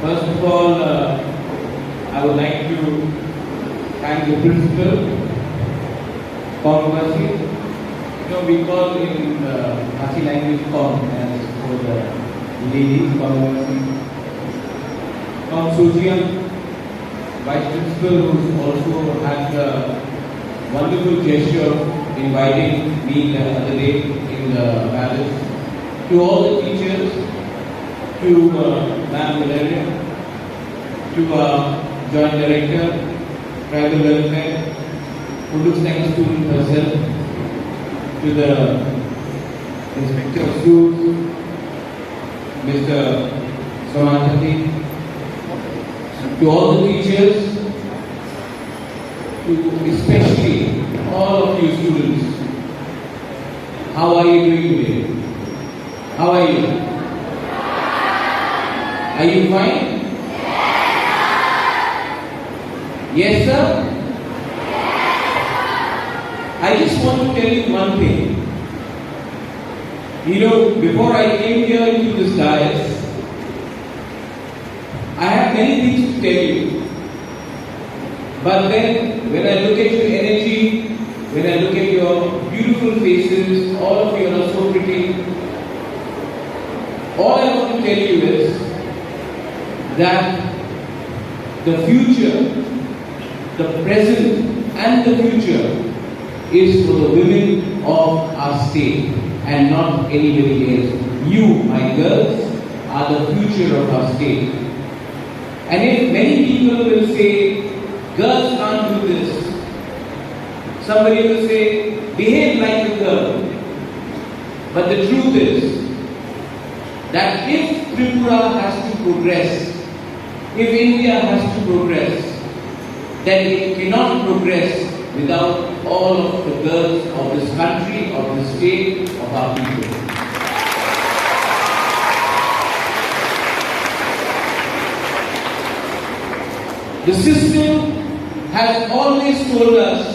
First of all, I would like to thank the principal, Conversely. We call in Marathi language Con as for the ladies, Conversely. Sujian, Vice Principal, who also had the wonderful gesture of inviting me the other day in the palace. To all the teachers, to Ma'am Valeria, to Joint Director, Tribal Welfare, who looks like a student herself, to the Inspector of Schools, Mr. Sonatati, to all the teachers, to especially all of you students. How are you doing today? How are you? Are you fine? Yes, sir? I just want to tell you one thing. Before I came here into this dais, I have many things to tell you. But then, when I look at your energy, when I look at your beautiful faces, all of you are so pretty, all I want to tell you is that the future, the present and the future is for the women of our state and not anybody else. You, my girls, are the future of our state. And if many people will say, girls can't do this, somebody will say, behave like a girl. But the truth is that if Tripura has to progress, if India has to progress, then it cannot progress without all of the girls of this country, of this state, of our people. The system has always told us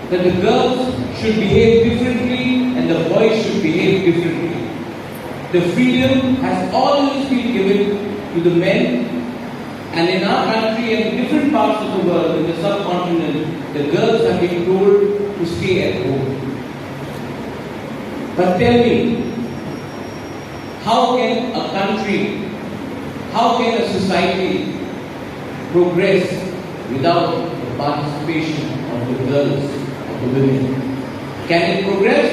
that the girls should behave differently and the boys should behave differently. The freedom has always been given to the men, and in our country and different parts of the world, in the subcontinent, the girls have been told to stay at home. But tell me, how can a country, how can a society progress without the participation of the girls, of the women? Can it progress?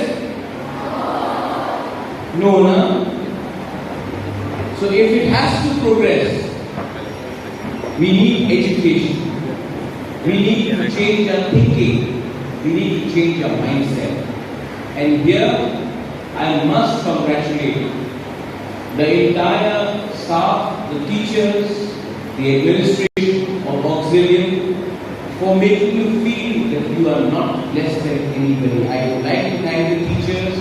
No, no. So if it has to progress, we need education. We need to change our thinking. We need to change our mindset. And here, I must congratulate the entire staff, the teachers, the administration of Auxilium for making you feel that you are not less than anybody. I would like to thank the teachers.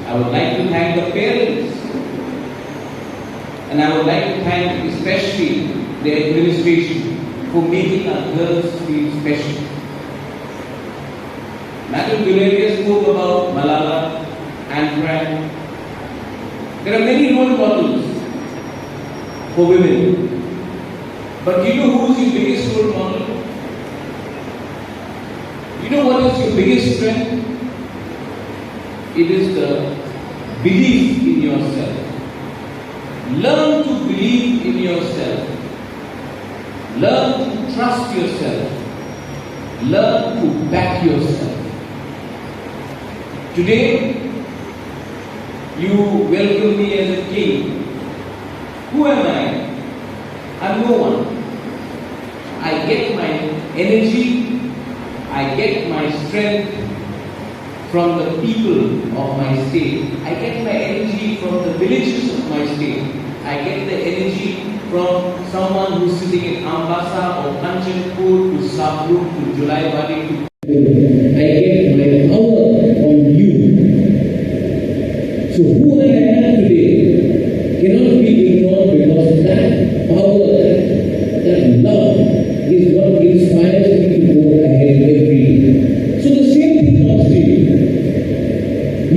I would like to thank the parents. And I would like to thank especially the administration for making our girls feel special. Madam Valeria spoke about Malala, Anne Frank. There are many role models for women. But do you know who is your biggest role model? You know what is your biggest strength? It is the belief in yourself. Learn to believe in yourself. Learn to trust yourself. Learn to back yourself. Today, you welcome me as a king. Who am I? I'm no one. I get my energy, I get my strength from the people of my state. I get my energy from the villages of my state. I get the energy from someone who's sitting in Ambassa or Kanchanpur to Sabru to Julaibari to I get my power from you. So who I am today cannot be ignored because that power, that love is what inspires me to go ahead every day. So the same thing comes to you.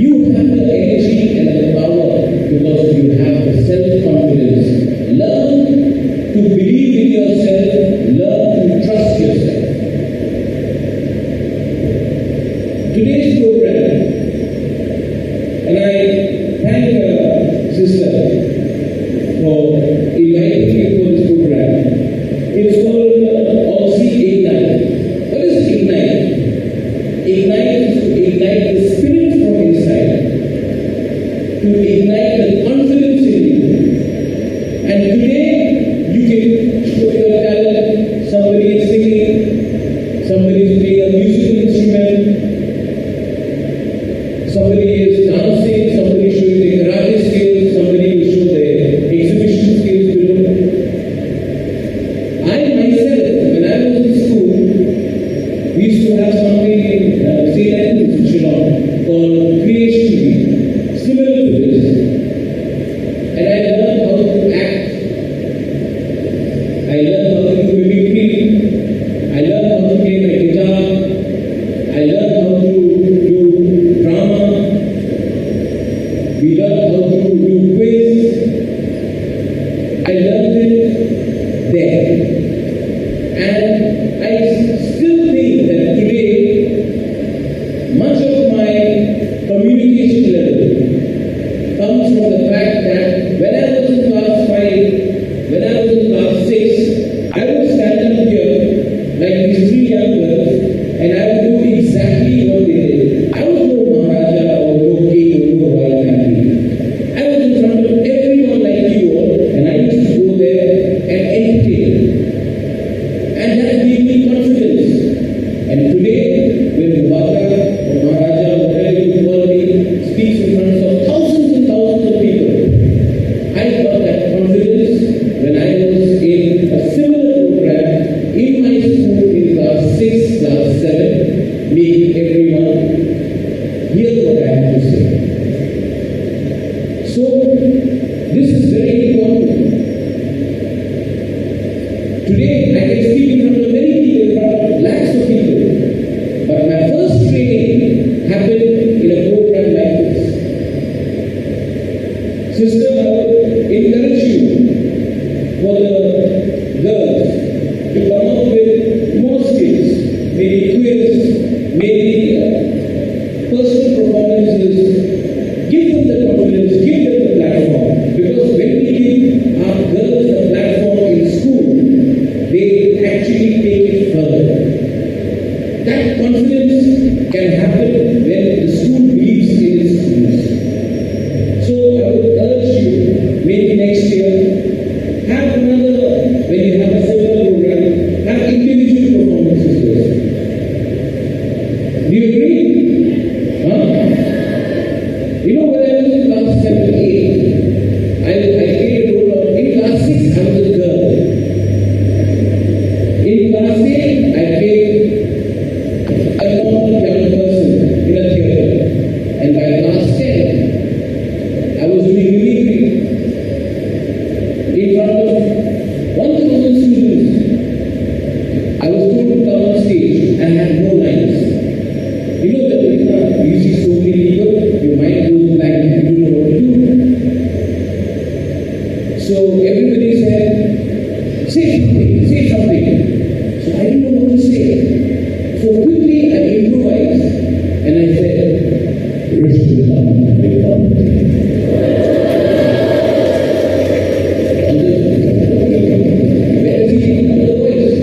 You have the energy and the power because you have the self-confidence. Learn to believe for inviting me for this program. It's called Aussie Ignite. What is Ignite? Ignite is to ignite the spirit from inside, to ignite the confidence in you. And today, you can show your talent. Somebody is singing, somebody is playing a musical instrument, somebody is dancing, somebody is showing their karate skills, somebody will show their exhibition skills below. I myself, when I was in school, we used to have something in St. Andrews, Shillong, called Creation Week, similar to this. And I learned how to act. I learned how to do mimicry. I learned how to play my guitar. I learned how to do drama. We learned how to do quiz. I learned it there. And I still think that today, much of my communication level comes from the fact that when I was in class 5, when I was in class 6, I would stand up here like these three young girls and I would do exactly what they did. I was no Maharaja or no king or no royal family. I was in front of everyone like you all and I used to go there and entertain. And that gave me confidence. And today, when Baba or Maharaja or whatever you call me speaks in front of thousands and thousands of people, I got that confidence when I was in a similar program in my school in class 6, class 7, making everyone hear what I have to say. So, this is very important. Today, I can speak in front of many people, in front of lakhs of people. But my first training happened in a program like this. Sister, I would encourage you for the girls to come up with more skills, maybe quiz, maybe personal performances. Give them the confidence, give them the platform. Because when we give our girls the platform in school, they actually take it further. That confidence can happen when the school believes in its schools. So I would urge you, maybe next year, have another, when you have a similar program, have individual performances first. Do you agree? Huh? You know, when I was in class 7, 8, I played a role of, in class 6, I was a girl. In class 8, I played a normal young person in a theatre. And by class 10, I was doing mimicry in front of 1,000 students. I was told to come on stage and had no lines. You know that when you see so many people, your mind goes blank and you don't know what to do. So everybody said, say something, say something. So I didn't know what to say. So quickly I improvised and I said, where is he taking up the voice?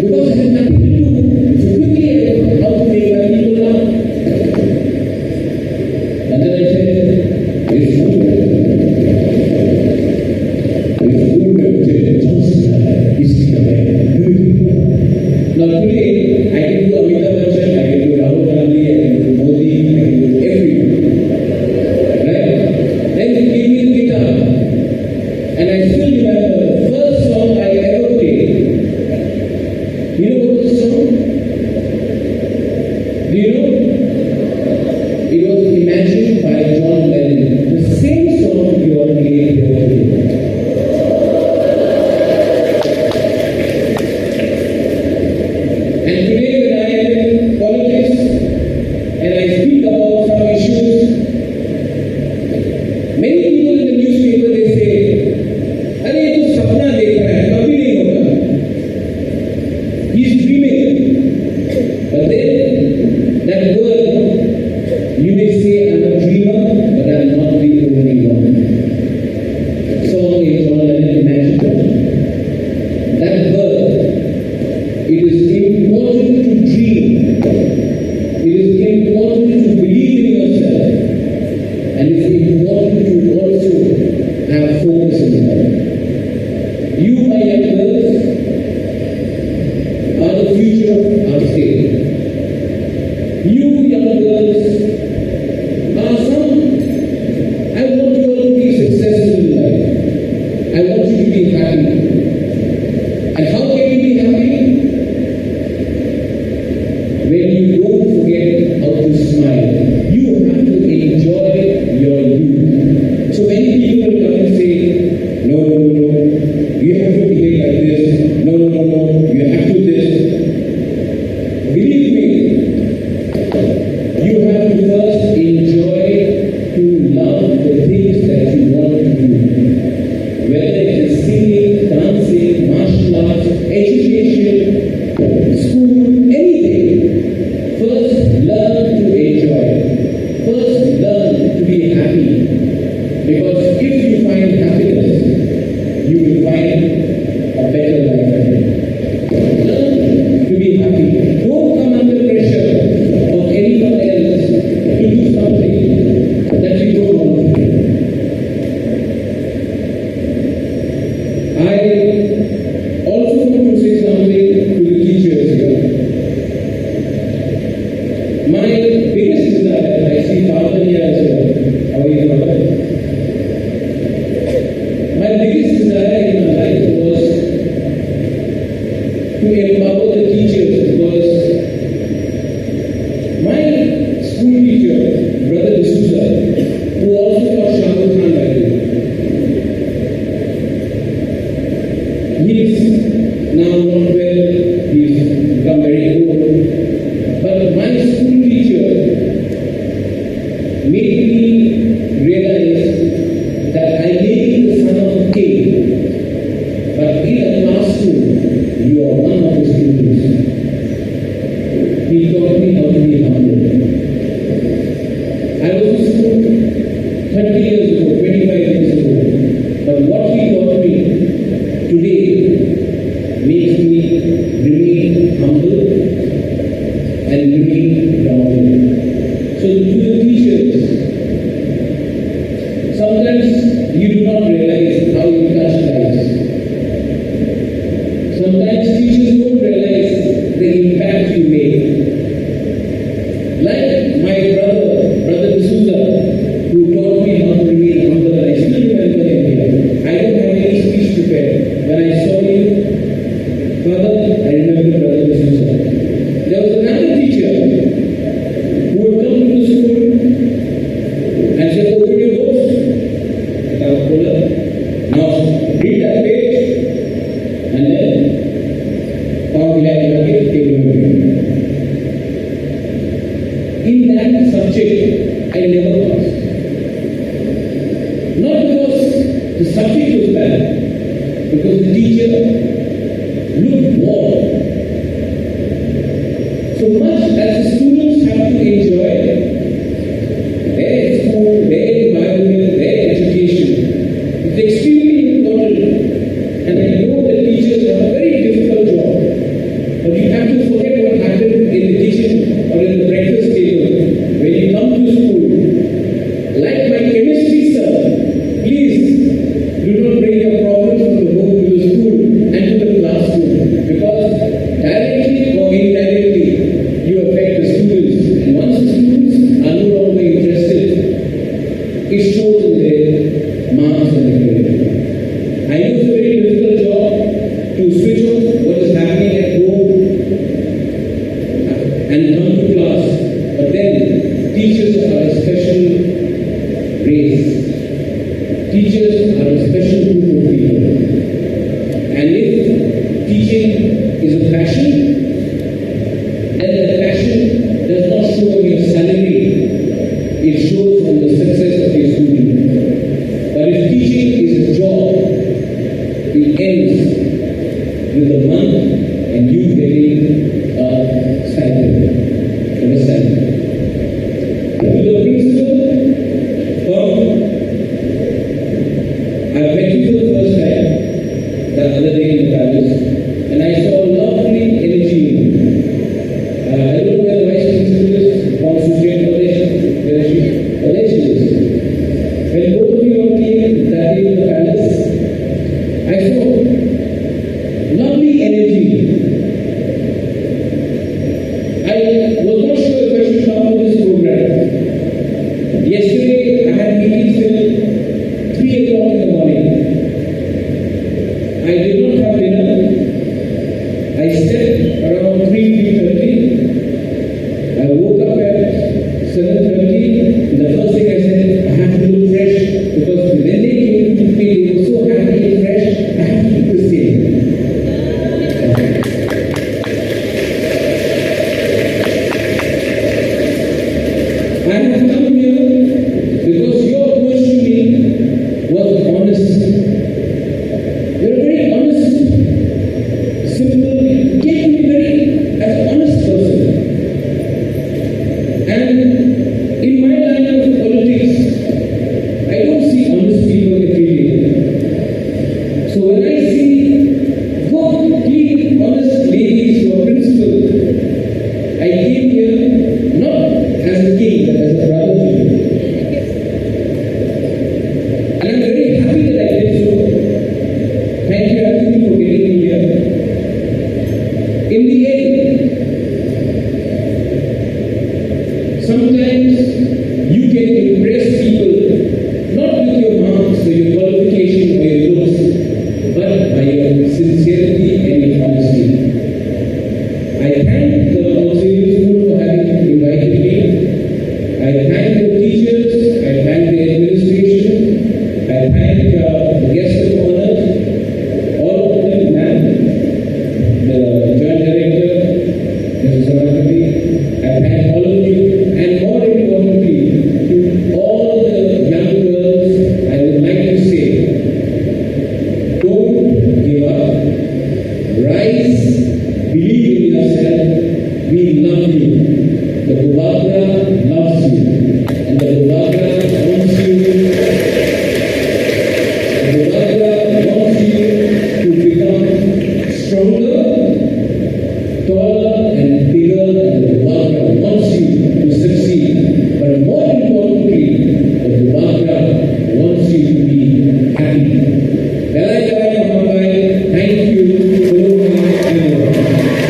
Because I had nothing to do. So quickly I learned how to make my people laugh. And then I said, it's food. Now today, I can do Amitabh Bachchan, I can do Rahul Gandhi, I can do Modi, I can do everyone. Right? Then they gave me the guitar. And I still remember the first song I ever played. You know what was the song? Do you know? It was Imagine by John Lennon. The same song you all played here today. And today when I am in politics and I speak about some issues, many people in the newspaper they say, "Arey ye to sapna dekh raha hai, kabhi nahi hoga. He's dreaming." But then that word, you may say, "I'm a dreamer, but I'm not the only one." have focus in life. You, my young girls, are the future of our state. You, young girls, are some. I want you all to be successful in life. I want you to be happy. And how can you be happy? When you don't forget how to smile. You have to enjoy your youth. So many people will come and say, no, no, no, no, you have to behave like this. No, no, no, no, you have to this. Believe me, you have to first enjoy to love the things that you want to do. Whether it is singing, dancing, martial arts, education, school, anything. First, learn to enjoy. First, learn to be happy. Because if you find happiness, you will find a better life ahead. Learn to be happy. Don't come under pressure of anyone else to do something that you don't want to do. I also want to say something to the teachers here. My biggest desire, I see Father here as well. How are you, Father? My biggest desire in my life was to empower the teachers because my school teacher, Brother D'Souza, who also taught Shahul Khan Bible, he is now not well, he's become very old. But my school teacher made me realize that I may be the son of a king, but in a classroom, you are one of the students. He taught me how to be humble. I was in school 30 years ago, 25 years ago, but what he taught me today makes me remain humble and remain grounded. So to the teachers, sometimes you do not realize how you touch lives. Sometimes teachers don't realize the impact you make. Like my Brother D'Souza, who taught me how to remain humble, and I still remember him here. I don't have any speech prepared. When I saw him, Father, I remember Brother D'Souza. There was another teacher who would come to the school and say, open your books. And I would pull up. Now read that page. And then, in that subject, I never passed. Not because the subject was bad, because the teacher looked bored. So much as the students have to enjoy their school, their environment, their education, it's extremely important. And I know that teachers have a very difficult job. But you have to forget what happened in the kitchen or in the breakfast table when you come to school. Like my chemistry sir, please do not bring your problems from the home to the school and to the classroom, because directly or indirectly you affect the students. And once the students are no longer interested, it shows in their marks and their grades. I know it's a very difficult job to switch off what is happening at home and come to class, but then teachers are a special race. Teachers are a special